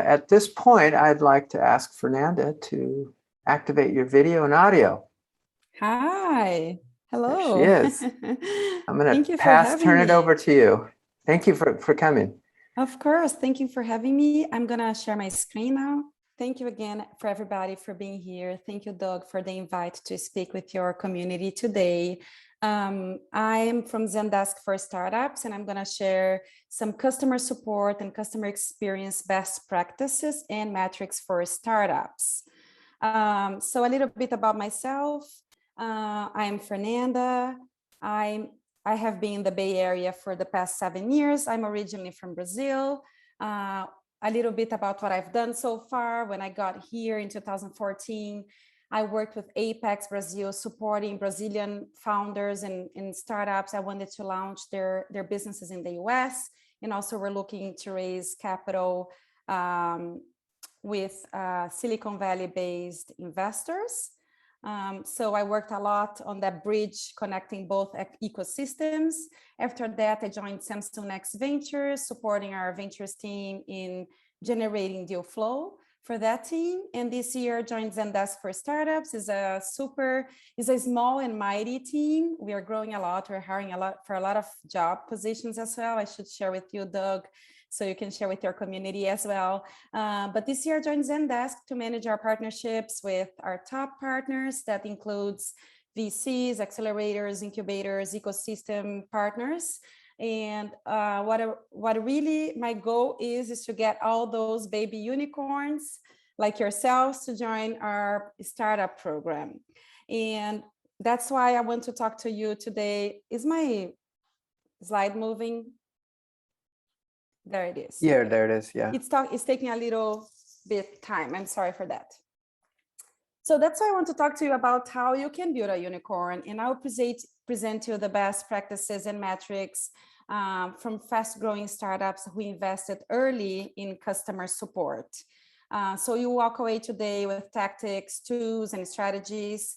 at this point, I'd like to ask Fernanda to activate your video and audio. Hi. Hello. There she is. I'm going to turn it over to you. Thank you for coming. Of course. Thank you for having me. I'm going to share my screen now. Thank you again for everybody for being here. Thank you, Doug, for the invite to speak with your community today. I'm from Zendesk for Startups, and I'm going to share some customer support and customer experience best practices and metrics for startups. So a little bit about myself. I'm Fernanda. I have been in the Bay Area for the past 7 years. I'm originally from Brazil. A little bit about what I've done so far. When I got here in 2014, I worked with Apex Brazil, supporting Brazilian founders and startups. I wanted to launch their businesses in the US. And also we're looking to raise capital with Silicon Valley-based investors. So I worked a lot on that bridge connecting both ecosystems. After that, I joined Samsung Next Ventures, supporting our ventures team in generating deal flow for that team. And this year, joined Zendesk for Startups. Is a small and mighty team. We are growing a lot. We're hiring a lot for a lot of job positions as well. I should share with you, Doug, so you can share with your community as well. But this year I joined Zendesk to manage our partnerships with our top partners. That includes VCs, accelerators, incubators, ecosystem partners. And what really my goal is to get all those baby unicorns like yourselves to join our startup program. And that's why I want to talk to you today. Is my slide moving? There it is. Yeah, there it is. Yeah. It's taking a little bit time. I'm sorry for that. So that's why I want to talk to you about how you can build a unicorn. And I'll present you the best practices and metrics from fast-growing startups who invested early in customer support. So you walk away today with tactics, tools, and strategies.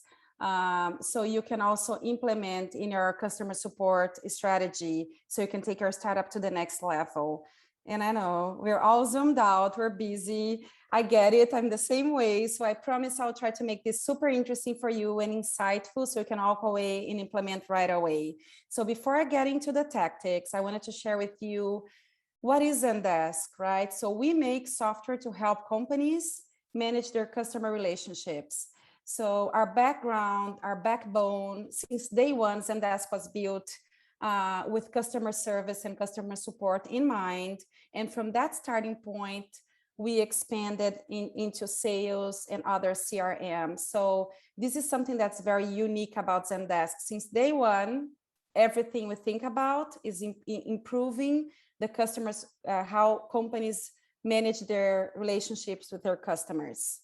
So you can also implement in your customer support strategy so you can take your startup to the next level. And I know we're all zoomed out, we're busy. I get it, I'm the same way. So I promise I'll try to make this super interesting for you and insightful so you can walk away and implement right away. So before I get into the tactics, I wanted to share with you what is Zendesk, right? So we make software to help companies manage their customer relationships. So our background, our backbone, since day one, Zendesk was built with customer service and customer support in mind. And from that starting point, we expanded into sales and other CRM. So this is something that's very unique about Zendesk. Since day one, everything we think about is improving the customers, how companies manage their relationships with their customers.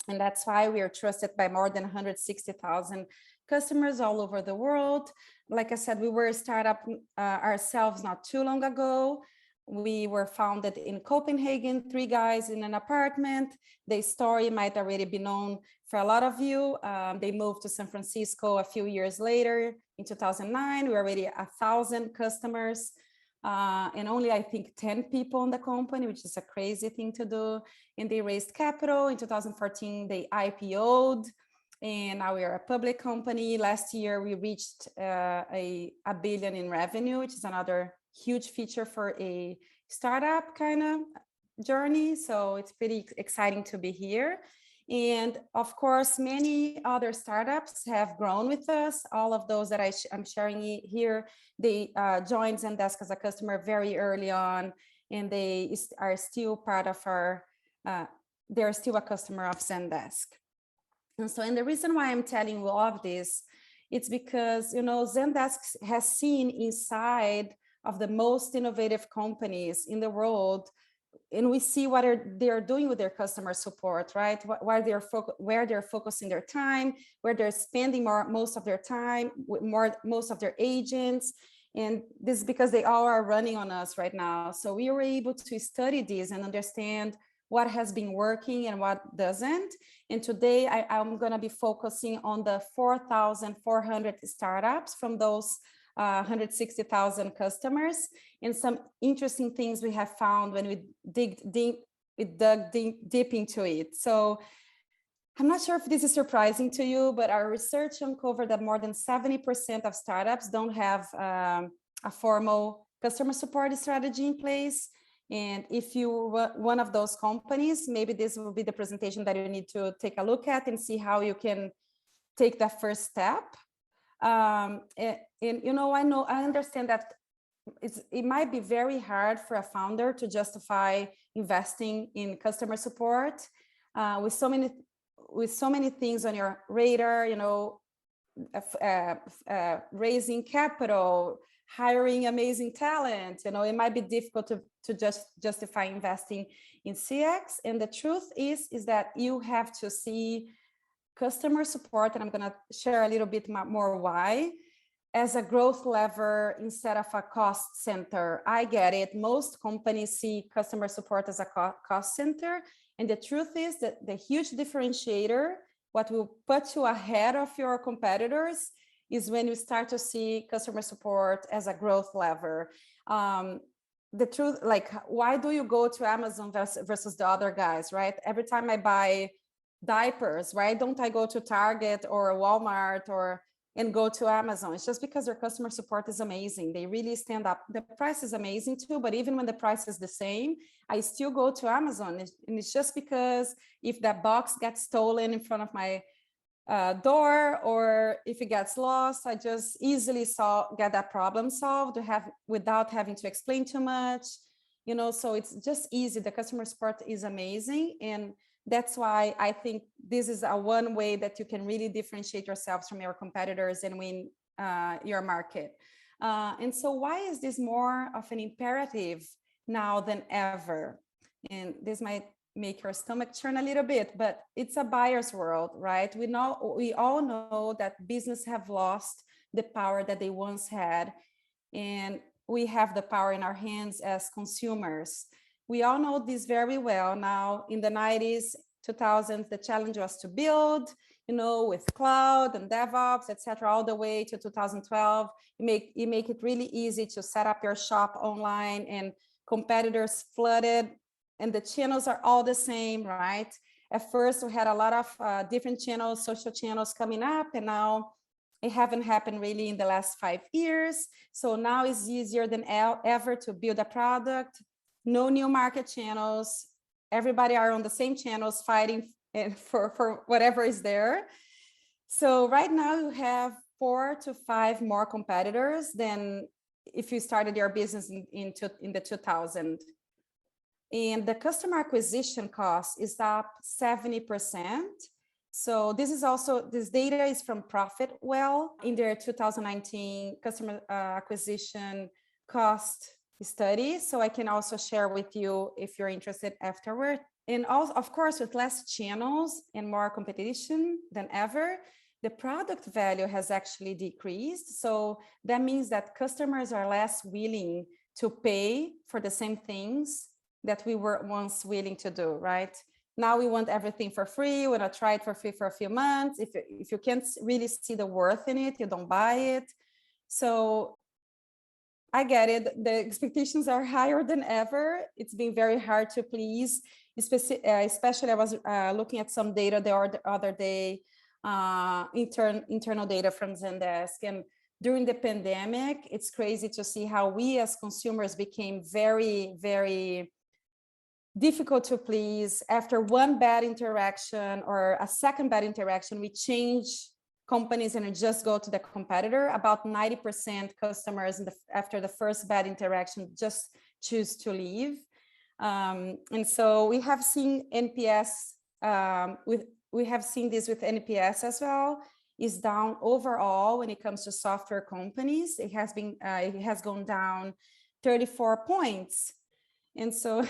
And that's why we are trusted by more than 160,000 customers all over the world. Like I said, we were a startup ourselves not too long ago. We were founded in Copenhagen, 3 guys in an apartment. The story might already be known for a lot of you. They moved to San Francisco a few years later. In 2009, we were already 1,000 customers. And only, I think, 10 people in the company, which is a crazy thing to do. And they raised capital. In 2014, they IPO'd, and now we are a public company. Last year, we reached $1 billion in revenue, which is another huge feature for a startup kind of journey. So it's pretty exciting to be here. And of course, many other startups have grown with us. All of those that I'm sharing here, they joined Zendesk as a customer very early on, and they are still part of our, they're still a customer of Zendesk. And the reason why I'm telling you all of this, it's because, you know, Zendesk has seen inside of the most innovative companies in the world, and we see what they're doing with their customer support, right? Where they're focusing their time, where they're spending most of their time, most of their agents. And this is because they all are running on us right now. So we were able to study this and understand what has been working and what doesn't. And today I'm going to be focusing on the 4,400 startups from those 160,000 customers, and some interesting things we have found when we we dug deep into it. So I'm not sure if this is surprising to you, but our research uncovered that more than 70% of startups don't have a formal customer support strategy in place. And if you were one of those companies, maybe this will be the presentation that you need to take a look at and see how you can take that first step. And you know, I understand that it might be very hard for a founder to justify investing in customer support with so many things on your radar, you know, raising capital, hiring amazing talent. You know, it might be difficult to just justify investing in CX. And the truth is that you have to see customer support, and I'm going to share a little bit more why, as a growth lever instead of a cost center. I get it. Most companies see customer support as a cost center. And the truth is that the huge differentiator, what will put you ahead of your competitors, is when you start to see customer support as a growth lever. The truth, like, why do you go to Amazon versus the other guys, right? Every time I buy diapers, why don't I go to Target or Walmart and go to Amazon? It's just because their customer support is amazing. They really stand up. The price is amazing too, but even when the price is the same, I still go to Amazon. And it's just because if that box gets stolen in front of my door, or if it gets lost, I just easily get that problem solved without having to explain too much, you know. So it's just easy. The customer support is amazing, and that's why I think this is one way that you can really differentiate yourselves from your competitors and win your market. And so why is this more of an imperative now than ever? And this might make your stomach churn a little bit, but it's a buyer's world, right? We all know that business have lost the power that they once had, and we have the power in our hands as consumers. We all know this very well now. In the 90s, 2000s, the challenge was to build, you know, with cloud and DevOps, etc., all the way to 2012. You make it really easy to set up your shop online, and competitors flooded, and the channels are all the same, right? At first, we had a lot of different channels, social channels coming up, and now it haven't happened really in the last 5 years. So now it's easier than ever to build a product. No new market channels. Everybody are on the same channels fighting for whatever is there. So right now you have 4 to 5 more competitors than if you started your business in the 2000s. And the customer acquisition cost is up 70%. So this data is from Profitwell in their 2019 customer acquisition cost study. So I can also share with you if you're interested afterward. And also, of course, with less channels and more competition than ever, the product value has actually decreased. So that means that customers are less willing to pay for the same things that we were once willing to do, right? Now we want everything for free. We want to try it for free for a few months. If you can't really see the worth in it, you don't buy it. So I get it. The expectations are higher than ever. It's been very hard to please, especially I was looking at some data the other day, internal data from Zendesk. And during the pandemic, it's crazy to see how we as consumers became very, very difficult to please. After one bad interaction or a second bad interaction, we change companies and just go to the competitor. About 90% customers after the first bad interaction just choose to leave. And so we have seen NPS, we have seen this with NPS as well, is down overall when it comes to software companies. It has gone down 34 points. And so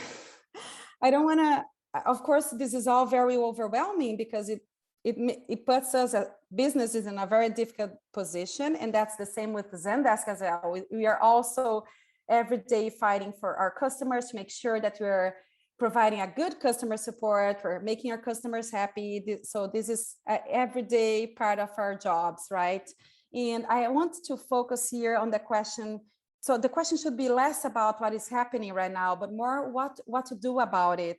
I don't want to, of course, this is all very overwhelming because it puts us as businesses in a very difficult position. And that's the same with Zendesk as well. We are also every day fighting for our customers to make sure that we're providing a good customer support, we're making our customers happy. So this is an everyday part of our jobs, right? And I want to focus here on the question. So the question should be less about what is happening right now, but more what to do about it.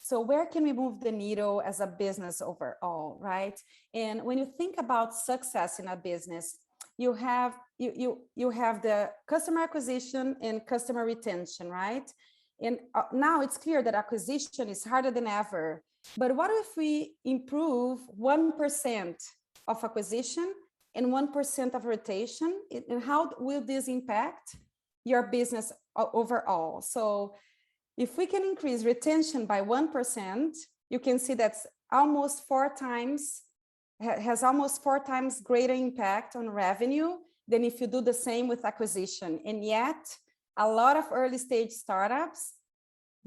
So where can we move the needle as a business overall, right? And when you think about success in a business, you have the customer acquisition and customer retention, right? And now it's clear that acquisition is harder than ever. But what if we improve 1% of acquisition and 1% of rotation? And how will this impact your business overall? So if we can increase retention by 1%, you can see that's almost 4 times, has almost 4 times greater impact on revenue than if you do the same with acquisition. And yet, a lot of early stage startups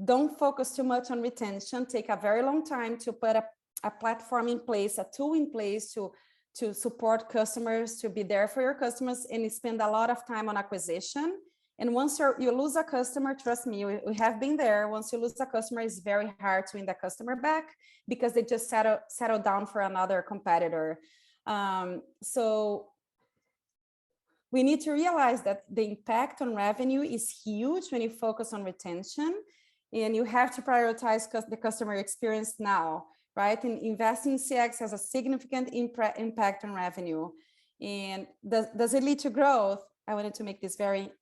don't focus too much on retention, take a very long time to put a platform in place, a tool in place to support customers, to be there for your customers, and you spend a lot of time on acquisition. And once you lose a customer, trust me, we have been there. Once you lose a customer, it's very hard to win the customer back because they just settle down for another competitor. So we need to realize that the impact on revenue is huge when you focus on retention, and you have to prioritize the customer experience now, right? And investing in CX has a significant impact on revenue. And does it lead to growth? I wanted to make this very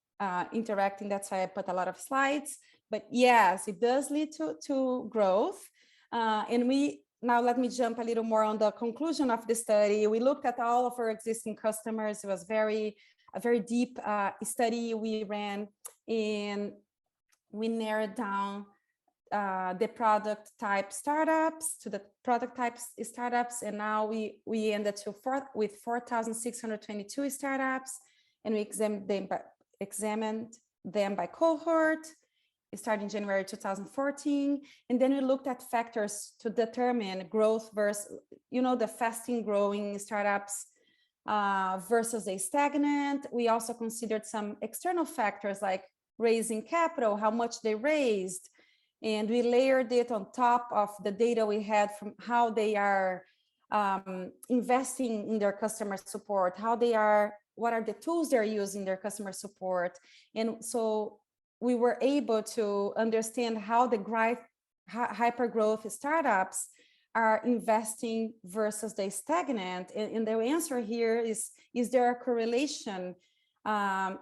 interacting. That's why I put a lot of slides. But yes, it does lead to growth. And now let me jump a little more on the conclusion of the study. We looked at all of our existing customers. It was a very deep study we ran, and we narrowed down the product type startups to the product types startups. And now we ended with 4,622 startups, and we examined them by cohort, starting January 2014. And then we looked at factors to determine growth versus, the fasting growing startups versus a stagnant. We also considered some external factors like raising capital, how much they raised. And we layered it on top of the data we had from how they are investing in their customer support, what are the tools they're using their customer support. And so we were able to understand how the hyper growth startups are investing versus the stagnant. And the answer here is there a correlation to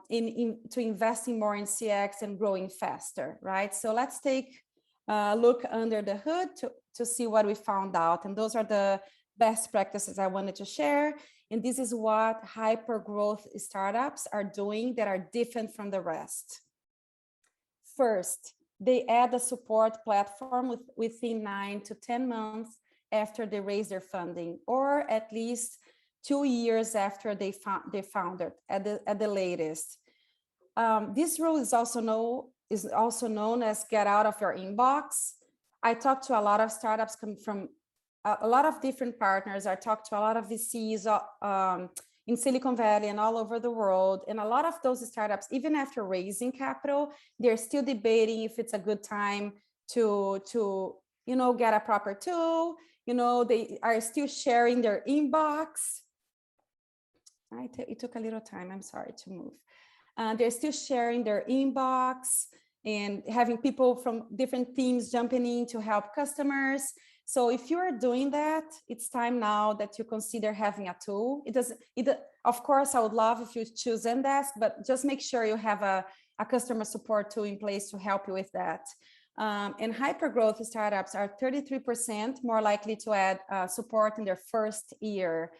investing more in CX and growing faster, right? So let's take a look under the hood to see what we found out. And those are the best practices I wanted to share. And this is what hyper growth startups are doing that are different from the rest. First, they add a support platform within 9 to 10 months after they raise their funding, or at least 2 years after they founded at the latest. This rule is also known as get out of your inbox. I talked to a lot of startups coming from a lot of different partners. I talked to a lot of VCs in Silicon Valley and all over the world. And a lot of those startups, even after raising capital, they're still debating if it's a good time to get a proper tool. They are still sharing their inbox. It took a little time, I'm sorry, to move. They're still sharing their inbox and having people from different teams jumping in to help customers. So if you are doing that, it's time now that you consider having a tool. Of course, I would love if you choose Zendesk, but just make sure you have a customer support tool in place to help you with that. And hypergrowth startups are 33% more likely to add support in their first year.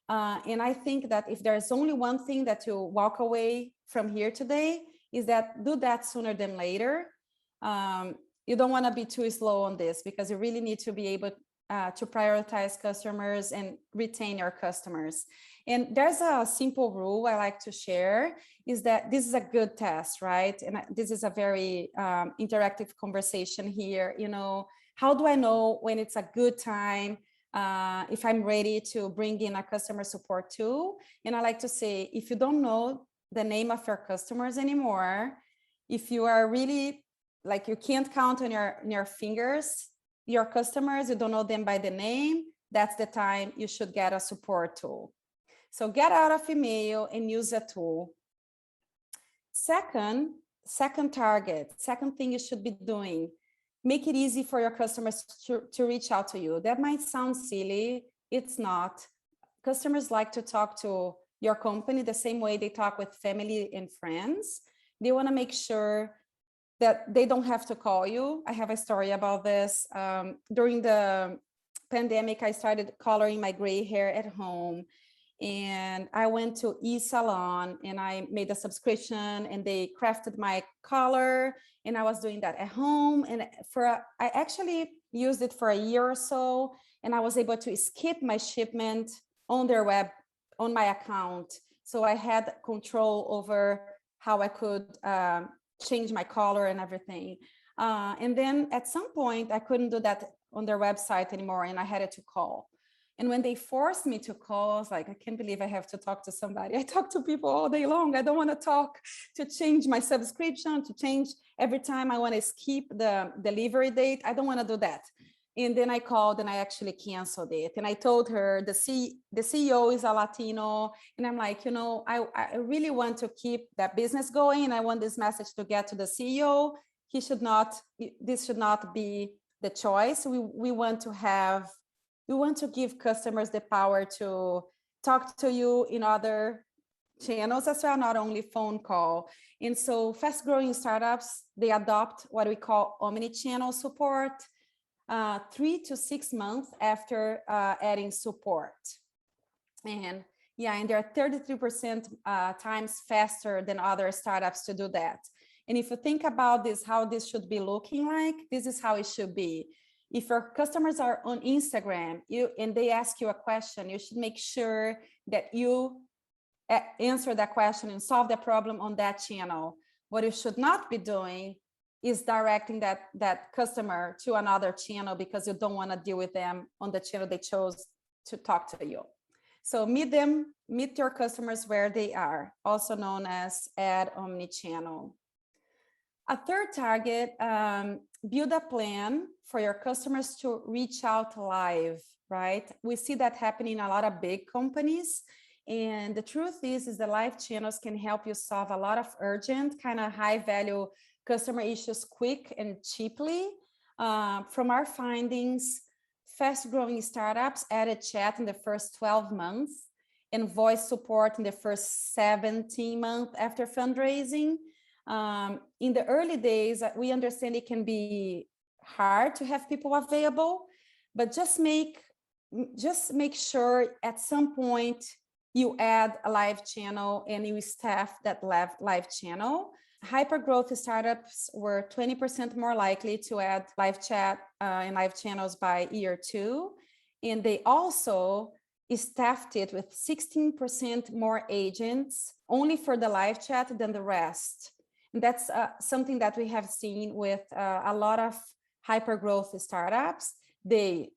And I think that if there's only one thing that you walk away from here today, is that do that sooner than later. You don't want to be too slow on this, because you really need to be able to prioritize customers and retain your customers. And there's a simple rule I like to share, is that this is a good test, right? And this is a very interactive conversation here. How do I know when it's a good time, if I'm ready to bring in a customer support tool? And I like to say, if you don't know the name of your customers anymore, if you are really like, you can't count on your fingers, your customers, you don't know them by the name, that's the time you should get a support tool. So get out of email and use a tool. Second thing you should be doing, make it easy for your customers to reach out to you. That might sound silly. It's not. Customers like to talk to your company the same way they talk with family and friends. They want to make sure that they don't have to call you. I have a story about this. During the pandemic, I started coloring my gray hair at home. And I went to e-salon and I made a subscription and they crafted my color, and I was doing that at home. And I actually used it for a year or so, and I was able to skip my shipment on their on my account. So I had control over how I could change my color and everything. And then at some point I couldn't do that on their website anymore, and I had to call. And when they forced me to call, I was like, I can't believe I have to talk to somebody. I talk to people all day long. I don't want to talk to change my subscription, to change every time I want to skip the delivery date. I don't want to do that. And then I called and I actually canceled it. And I told her the CEO is a Latino. And I'm like, you know, I really want to keep that business going. And I want this message to get to the CEO. This should not be the choice. We want to give customers the power to talk to you in other channels as well, not only phone call. And so fast growing startups, they adopt what we call omnichannel support 3 to 6 months after adding support. And they're 33% times faster than other startups to do that. And if you think about this, how this should be looking like, this is how it should be. If your customers are on Instagram and they ask you a question, you should make sure that you answer that question and solve the problem on that channel. What you should not be doing is directing that customer to another channel because you don't want to deal with them on the channel they chose to talk to you. So meet your customers where they are, also known as add omnichannel. A third target, build a plan for your customers to reach out live, right? We see that happening in a lot of big companies. And the truth is the live channels can help you solve a lot of urgent, kind of high value customer issues quick and cheaply. From our findings, fast growing startups added chat in the first 12 months and voice support in the first 17 months after fundraising. In the early days, we understand it can be hard to have people available, but just make sure at some point you add a live channel and you staff that live channel. Hyper growth startups were 20% more likely to add live chat and live channels by year 2. And they also staffed it with 16% more agents only for the live chat than the rest. And that's something that we have seen with a lot of hyper growth startups. They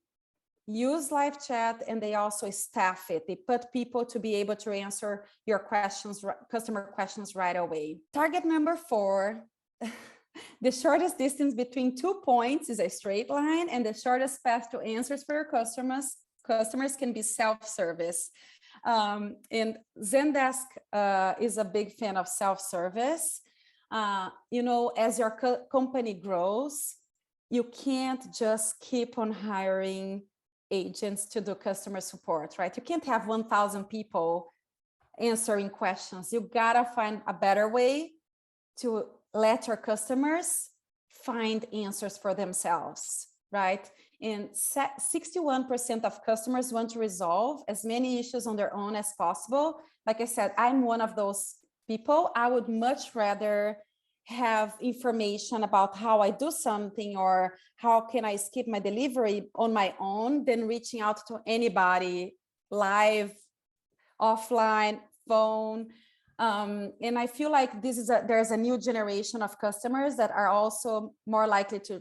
use live chat and they also staff it. They put people to be able to answer your questions, customer questions right away. Target number 4, the shortest distance between 2 points is a straight line, and the shortest path to answers for your customers can be self-service. And Zendesk is a big fan of self-service. You know, as your company grows, you can't just keep on hiring agents to do customer support, right? You can't have 1,000 people answering questions. You gotta find a better way to let your customers find answers for themselves, right? And 61% of customers want to resolve as many issues on their own as possible. Like I said, I'm one of those people. I would much rather have information about how I do something or how can I skip my delivery on my own than reaching out to anybody live, offline, phone. And I feel like there's a new generation of customers that are also more likely to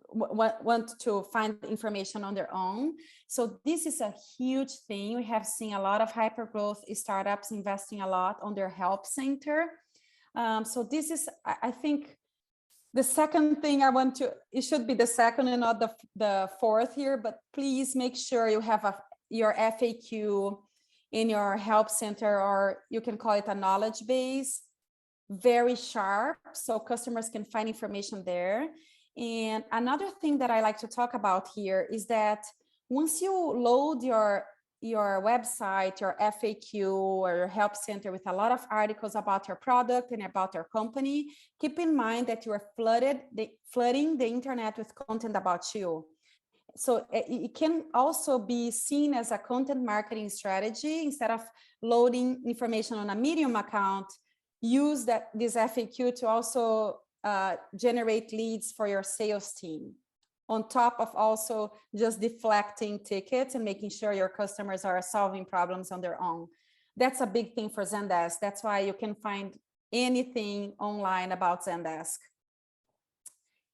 want to find information on their own. So this is a huge thing. We have seen a lot of hyper growth startups investing a lot on their help center. So this is, I think, the second thing it should be the second and not the fourth here, but please make sure you have your FAQ in your help center, or you can call it a knowledge base, very sharp, so customers can find information there. And another thing that I like to talk about here is that once you load your website, your FAQ or your help center with a lot of articles about your product and about your company, keep in mind that you are flooding the internet with content about you. So it can also be seen as a content marketing strategy. Instead of loading information on a Medium account, use this FAQ to also generate leads for your sales team, on top of also just deflecting tickets and making sure your customers are solving problems on their own. That's a big thing for Zendesk. That's why you can find anything online about Zendesk.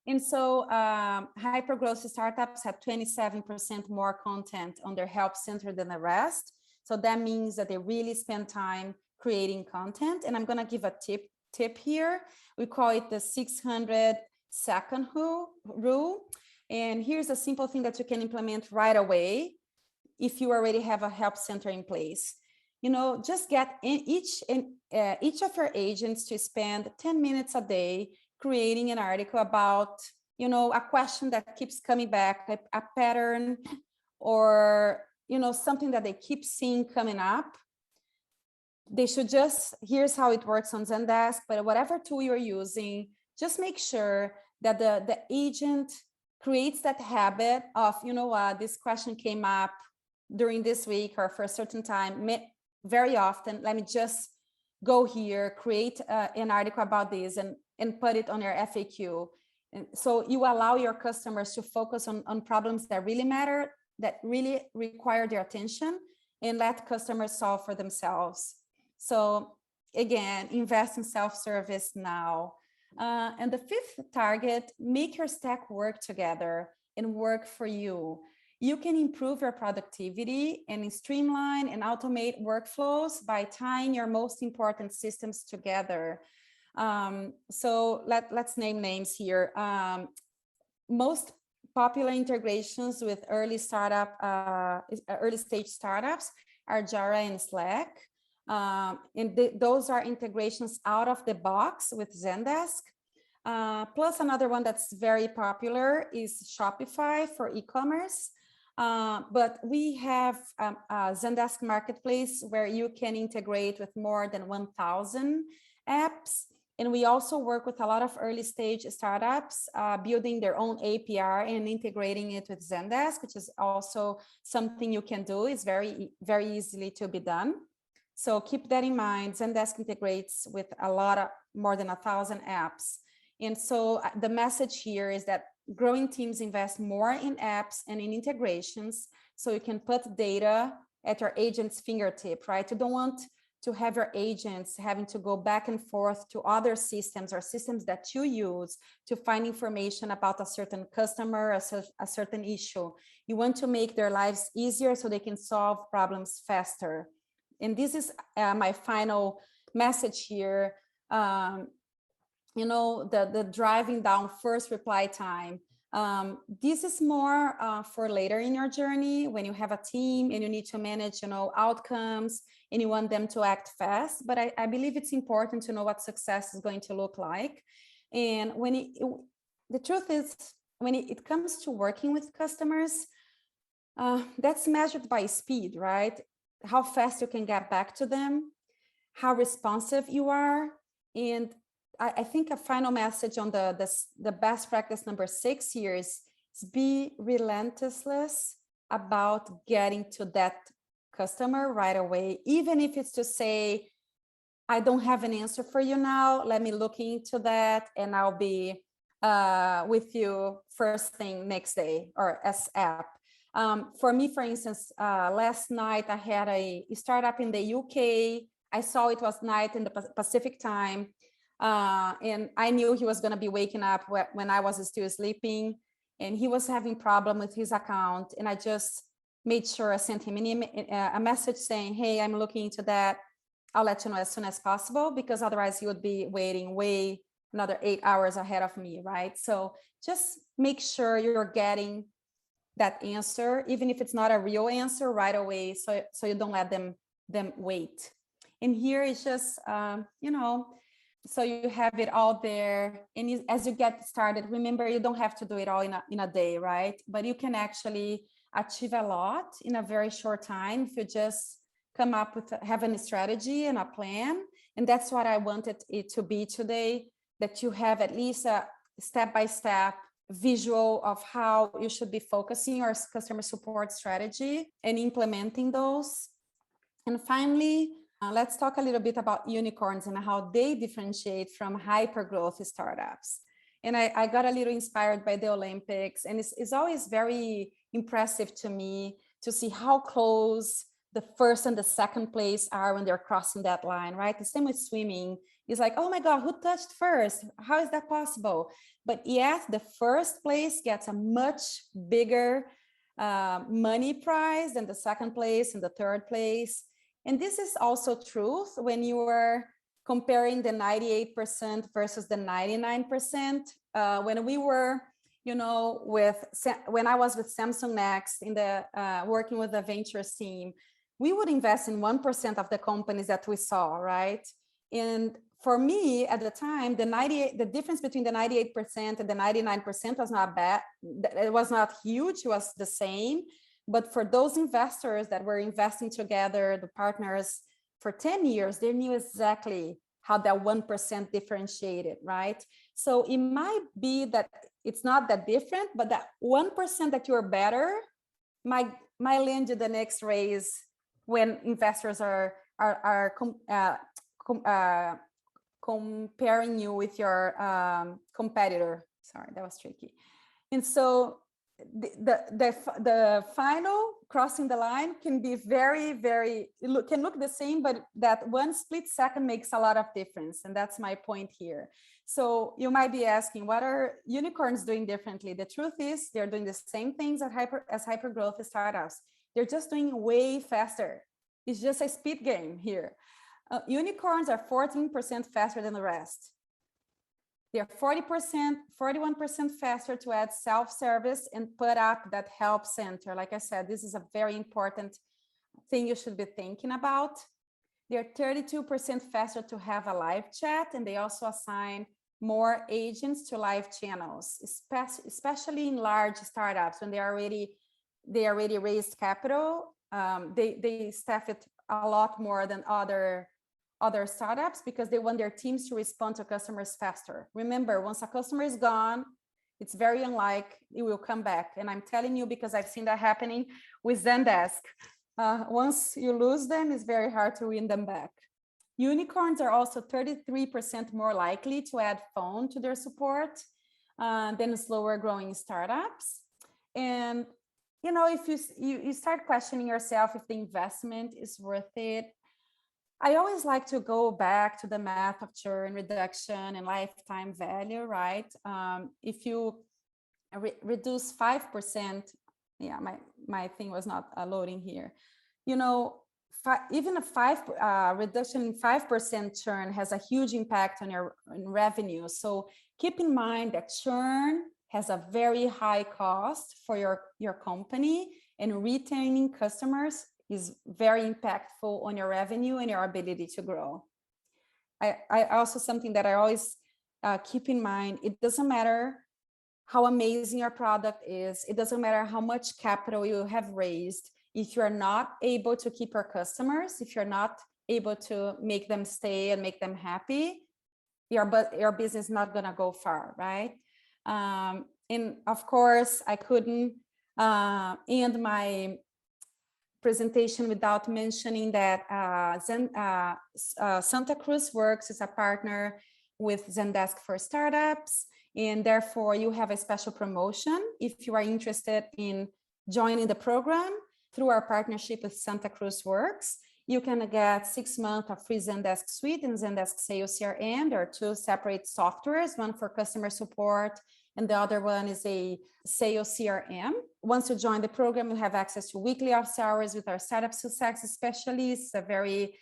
And so hyper-growth startups have 27% more content on their help center than the rest. So that means that they really spend time creating content. And I'm going to give a tip here. We call it the 600-second rule. And here's a simple thing that you can implement right away if you already have a help center in place. Just get each of your agents to spend 10 minutes a day creating an article about, a question that keeps coming back, a pattern, or, something that they keep seeing coming up. They should here's how it works on Zendesk, but whatever tool you're using, just make sure that the agent creates that habit of, this question came up during this week or for a certain time, very often, let me just go here, create an article about this and put it on your FAQ. And so you allow your customers to focus on problems that really matter, that really require their attention, and let customers solve for themselves. So again, invest in self-service now. And the fifth target, make your stack work together and work for you. You can improve your productivity and streamline and automate workflows by tying your most important systems together. So let's name names here. Most popular integrations with early stage startups are Jira and Slack. Those are integrations out of the box with Zendesk. Plus another one that's very popular is Shopify for e-commerce. But we have a Zendesk Marketplace where you can integrate with more than 1,000 apps. And we also work with a lot of early stage startups building their own API and integrating it with Zendesk, which is also something you can do. It's very, very easily to be done. So keep that in mind. Zendesk integrates with more than 1,000 apps. And so the message here is that growing teams invest more in apps and in integrations, so you can put data at your agent's fingertip, right? You don't want to have your agents having to go back and forth to other systems or systems that you use to find information about a certain customer, a certain issue. You want to make their lives easier so they can solve problems faster. And this is my final message here. The driving down first reply time. This is more for later in your journey when you have a team and you need to manage, outcomes and you want them to act fast. But I believe it's important to know what success is going to look like. And the truth is, when it comes to working with customers, that's measured by speed, right? How fast you can get back to them, how responsive you are. And I think a final message on the best practice number 6 here is be relentless about getting to that customer right away, even if it's to say, I don't have an answer for you now, let me look into that and I'll be with you first thing next day or ASAP. For me, for instance, last night I had a startup in the UK. I saw it was night in the Pacific time. And I knew he was going to be waking up when I was still sleeping, and he was having problem with his account. And I just made sure I sent him a message saying, hey, I'm looking into that. I'll let you know as soon as possible, because otherwise he would be waiting another 8 hours ahead of me, right? So just make sure you're getting that answer, even if it's not a real answer right away, so you don't let them wait. And here is just, So you have it all there. And as you get started, remember, you don't have to do it all in a day, right? But you can actually achieve a lot in a very short time if you just come up with, having a strategy and a plan. And that's what I wanted it to be today, that you have at least a step-by-step visual of how you should be focusing your customer support strategy and implementing those. And finally, let's talk a little bit about unicorns and how they differentiate from hyper-growth startups. And I got a little inspired by the Olympics, and it's always very impressive to me to see how close the first and the second place are when they're crossing that line, right? The same with swimming. It's like, oh my God, who touched first? How is that possible? But yet the first place gets a much bigger money prize than the second place and the third place. And this is also truth when you are comparing the 98% versus the 99%. When we were, when I was with Samsung Next in the working with the ventures team, we would invest in 1% of the companies that we saw, right? And for me at the time, the difference between the 98% and the 99% was not bad. It was not huge, it was the same. But for those investors that were investing together, the partners for 10 years, they knew exactly how that 1% differentiated, right? So it might be that it's not that different, but that 1% that you're better might land you the next raise when investors are comparing you with your competitor. Sorry, that was tricky. And so the final crossing the line can be can look the same, but that one split second makes a lot of difference. And that's my point here. So you might be asking, what are unicorns doing differently? The truth is they're doing the same things as hyper-growth startups. They're just doing way faster. It's just a speed game here. Unicorns are 14% faster than the rest. They're 41% faster to add self-service and put up that help center. Like I said, this is a very important thing you should be thinking about. They're 32% faster to have a live chat, and they also assign more agents to live channels, especially in large startups when they already raised capital. They staff it a lot more than other startups because they want their teams to respond to customers faster. Remember, once a customer is gone, it's very unlikely it will come back. And I'm telling you because I've seen that happening with Zendesk. Once you lose them, it's very hard to win them back. Unicorns are also 33% more likely to add phone to their support than slower growing startups. And if you start questioning yourself if the investment is worth it, I always like to go back to the math of churn reduction and lifetime value, right? If you reduce 5%, yeah, my thing was not loading here. Even a reduction in 5% churn has a huge impact on your revenue. So keep in mind that churn has a very high cost for your company, and retaining customers is very impactful on your revenue and your ability to grow. I also, something that I always keep in mind, it doesn't matter how amazing your product is, it doesn't matter how much capital you have raised, if you're not able to keep your customers, if you're not able to make them stay and make them happy, your business is not gonna go far, right? And of course, I couldn't end my presentation without mentioning that Santa Cruz Works is a partner with Zendesk for startups, and therefore you have a special promotion if you are interested in joining the program through our partnership with Santa Cruz Works. You can get 6 months of free Zendesk Suite and Zendesk Sales CRM. There are two separate softwares, one for customer support and the other one is a sales CRM. Once you join the program, you have access to weekly office hours with our startup success specialists, a very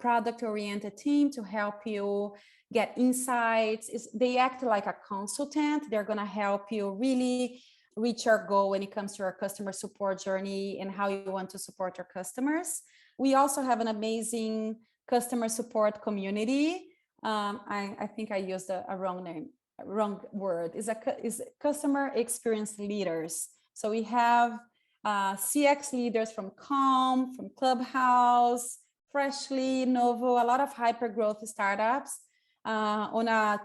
product-oriented team to help you get insights. They act like a consultant. They're gonna help you really reach your goal when it comes to your customer support journey and how you want to support your customers. We also have an amazing customer support community I think I used a wrong name, a wrong word. Is customer experience leaders. So we have CX leaders from Calm, from Clubhouse, Freshly, Novo, a lot of hyper growth startups on a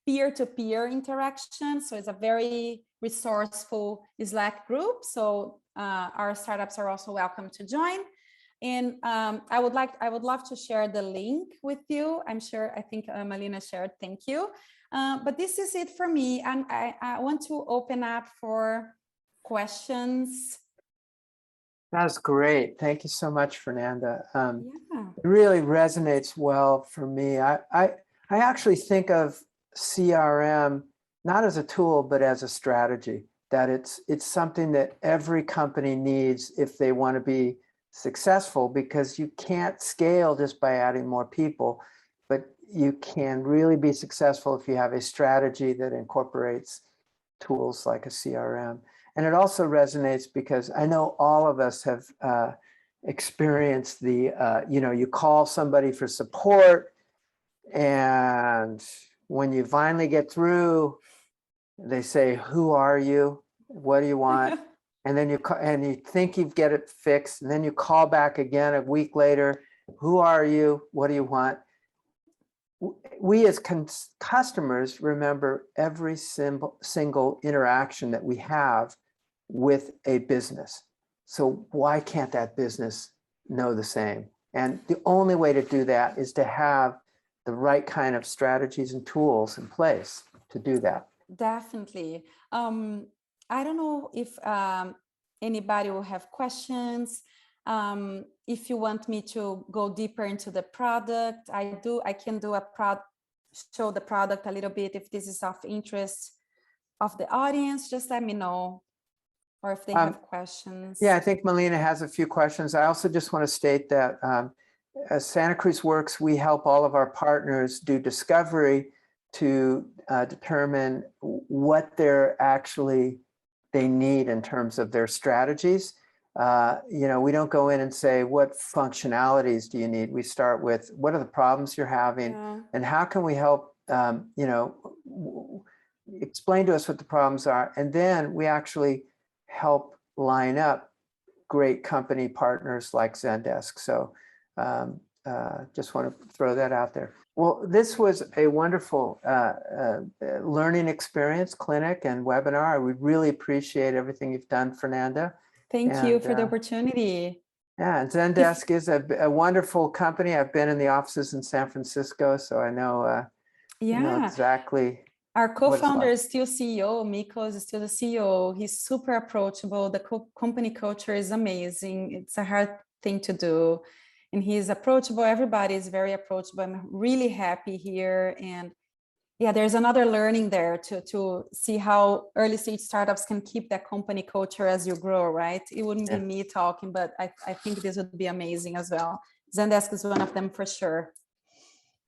peer-to-peer interaction. So it's a very resourceful Slack group. So our startups are also welcome to join. And I would love to share the link with you. I think Melina shared, thank you. But this is it for me. And I want to open up for questions. That's great. Thank you so much, Fernanda. Yeah. It really resonates well for me. I actually think of CRM not as a tool, but as a strategy, that it's something that every company needs if they want to be successful, because you can't scale just by adding more people, but you can really be successful if you have a strategy that incorporates tools like a CRM. And it also resonates because I know all of us have experienced the, you call somebody for support, and when you finally get through, they say, "Who are you? What do you want?" And then you think you get it fixed, and then you call back again a week later. "Who are you? What do you want?" We as customers remember every single interaction that we have with a business. So why can't that business know the same? And the only way to do that is to have the right kind of strategies and tools in place to do that. Definitely. I don't know if anybody will have questions. If you want me to go deeper into the product, I can do show the product a little bit. If this is of interest of the audience, just let me know. Or if they have questions. Yeah, I think Melina has a few questions. I also just want to state that as Santa Cruz Works, we help all of our partners do discovery to determine what they need in terms of their strategies. We don't go in and say, what functionalities do you need? We start with, what are the problems you're having, and how can we help, explain to us what the problems are. And then we actually help line up great company partners like Zendesk. So just want to throw that out there. Well, this was a wonderful learning experience, clinic and webinar. We really appreciate everything you've done, Fernanda. Thank you for the opportunity. Yeah, and Zendesk is a wonderful company. I've been in the offices in San Francisco, so I know, know exactly. Our co-founder is still CEO. Miko is still the CEO. He's super approachable. The company culture is amazing. It's a hard thing to do. And he's approachable. Everybody is very approachable. I'm really happy here. And yeah, there's another learning there to see how early stage startups can keep that company culture as you grow, right? It wouldn't be me talking, but I think this would be amazing as well. Zendesk is one of them for sure.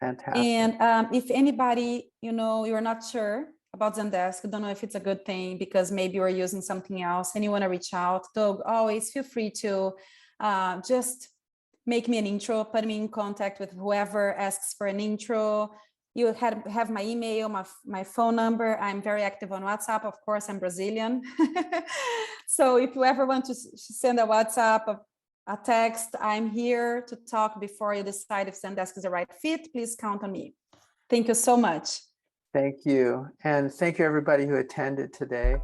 Fantastic. And if anybody, you're not sure about Zendesk, don't know if it's a good thing because maybe you're using something else and you want to reach out, Doug, always feel free to just make me an intro, put me in contact with whoever asks for an intro. You have my email, my phone number. I'm very active on WhatsApp. Of course, I'm Brazilian. So if you ever want to send a WhatsApp, a text, I'm here to talk before you decide if Zendesk is the right fit. Please count on me. Thank you so much. Thank you. And thank you, everybody who attended today.